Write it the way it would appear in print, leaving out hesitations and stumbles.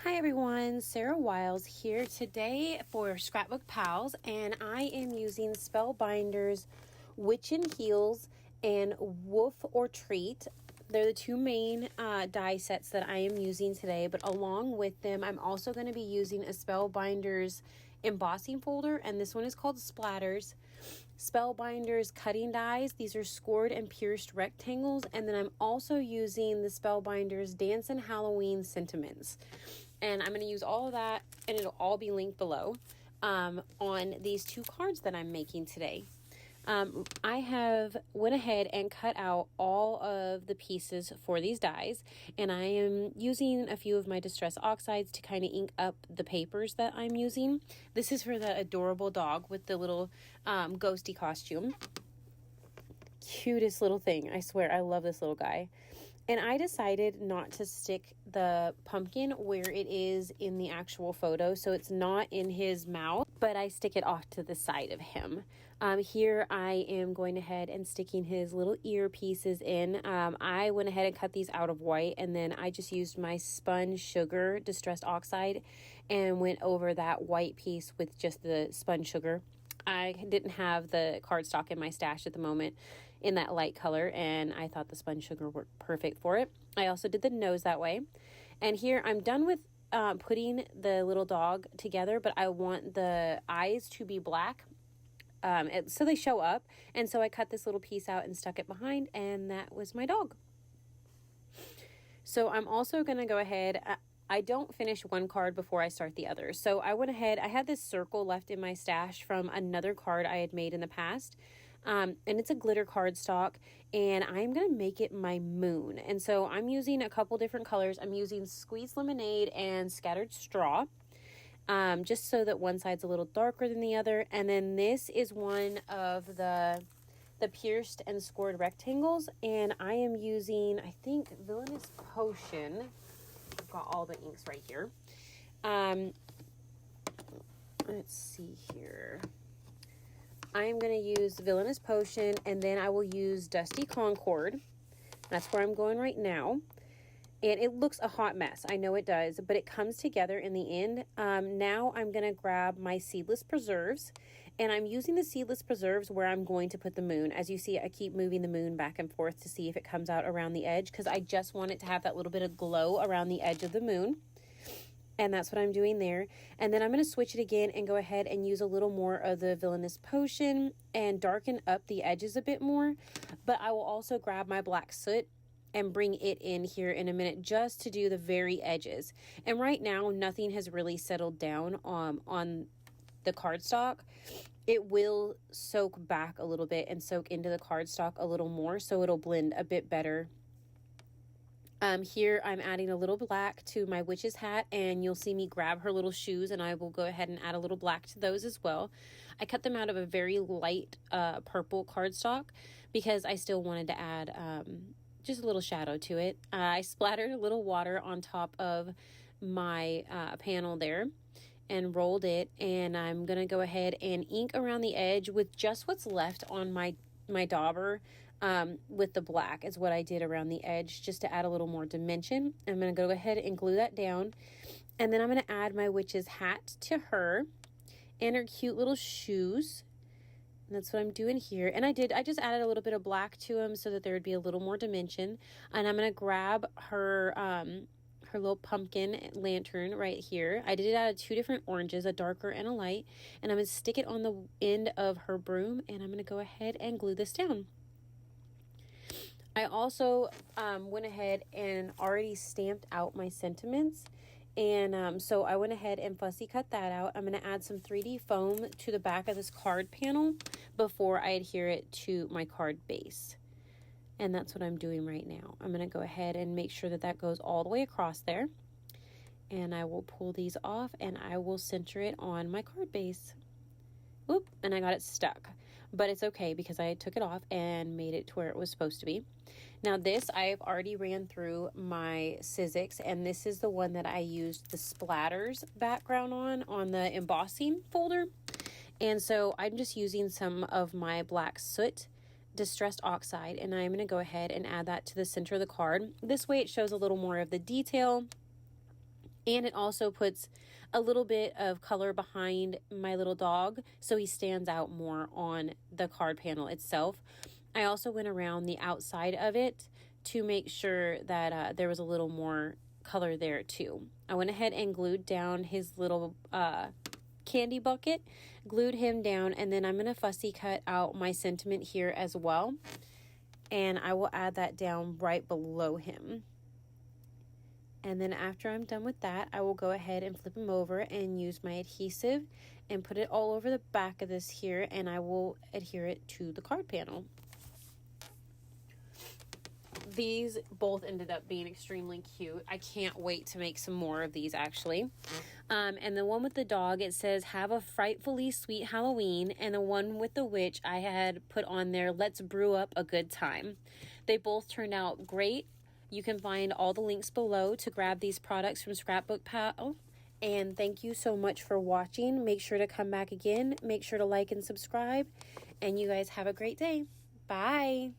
Hi everyone, Sarah Wiles here today for Scrapbook Pals, and I am using Spellbinders, Witchin Heels, and Woof-or-Treat. They're the two main die sets that I am using today, but along with them, I'm also going to be using a Spellbinders embossing folder, and this one is called Splatters. Spellbinders cutting dies. These are scored and pierced rectangles, and then I'm also using the Spellbinders Dancin Halloween sentiments. And I'm going to use all of that, and it'll all be linked below on these two cards that I'm making today. I have went ahead and cut out all of the pieces for these dies, and I am using a few of my distress oxides to kind of ink up the papers that I'm using. This is for the adorable dog with the little ghosty costume. Cutest little thing. I swear, I love this little guy. And I decided not to stick the pumpkin where it is in the actual photo, so it's not in his mouth, but I stick it off to the side of him. Here I am going ahead and sticking his little ear pieces in. I went ahead and cut these out of white, and then I just used my Spun sugar distressed oxide and went over that white piece with just the Spun sugar. I didn't have the cardstock in my stash at the moment in that light color, and I thought the Spun sugar worked perfect for it. I also did the nose that way. And here I'm done with putting the little dog together, but I want the eyes to be black so they show up. And so I cut this little piece out and stuck it behind, and that was my dog. So I'm also going to go ahead. I don't finish one card before I start the other. So I went ahead, I had this circle left in my stash from another card I had made in the past. And it's a glitter cardstock, and I'm going to make it my moon. And so I'm using a couple different colors. I'm using Squeezed Lemonade and Scattered Straw, just so that one side's a little darker than the other. And then this is one of the pierced and scored rectangles, and I am using, I think, Villainous Potion. Got all the inks right here. Let's see here. I'm going to use Villainous Potion, and then I will use Dusty Concord. That's where I'm going right now. And it looks a hot mess. I know it does, but it comes together in the end. Now I'm going to grab my Seedless Preserves, and I'm using the Seedless Preserves where I'm going to put the moon. As you see, I keep moving the moon back and forth to see if it comes out around the edge, because I just want it to have that little bit of glow around the edge of the moon. And that's what I'm doing there. And then I'm going to switch it again and go ahead and use a little more of the Villainous Potion and darken up the edges a bit more. But I will also grab my black soot and bring it in here in a minute just to do the very edges. And right now, nothing has really settled down on the cardstock. It will soak back a little bit and soak into the cardstock a little more, so it'll blend a bit better. Here I'm adding a little black to my witch's hat, and you'll see me grab her little shoes, and I will go ahead and add a little black to those as well. I cut them out of a very light purple cardstock because I still wanted to add just a little shadow to it. I splattered a little water on top of my panel there and rolled it, and I'm going to go ahead and ink around the edge with just what's left on my dauber with the black is what I did around the edge just to add a little more dimension. I'm going to go ahead and glue that down, and then I'm going to add my witch's hat to her and her cute little shoes. And that's what I'm doing here. And I just added a little bit of black to them so that there would be a little more dimension. And I'm going to grab her her little pumpkin lantern right here. I did it out of two different oranges, a darker and a light. And I'm going to stick it on the end of her broom. And I'm going to go ahead and glue this down. I also went ahead and already stamped out my sentiments. And so I went ahead and fussy cut that out. I'm going to add some 3D foam to the back of this card panel before I adhere it to my card base. And that's what I'm doing right now. I'm going to go ahead and make sure that that goes all the way across there. And I will pull these off, and I will center it on my card base. Oop, and I got it stuck. But it's okay because I took it off and made it to where it was supposed to be. Now this, I've already ran through my Sizzix, and this is the one that I used the Splatters background on the embossing folder. And so I'm just using some of my black soot distressed oxide, and I'm going to go ahead and add that to the center of the card. This way it shows a little more of the detail And it also puts a little bit of color behind my little dog, so he stands out more on the card panel itself. I also went around the outside of it to make sure that there was a little more color there too. I went ahead and glued down his little candy bucket, glued him down, and then I'm going to fussy cut out my sentiment here as well. And I will add that down right below him. And then after I'm done with that, I will go ahead and flip him over and use my adhesive and put it all over the back of this here, and I will adhere it to the card panel. These both ended up being extremely cute. I can't wait to make some more of these actually. And the one with the dog, it says, "Have a frightfully sweet Halloween." And the one with the witch, I had put on there, "Let's brew up a good time." They both turned out great. You can find all the links below to grab these products from ScrapbookPal. And thank you so much for watching. Make sure to come back again. Make sure to like and subscribe. And you guys have a great day. Bye.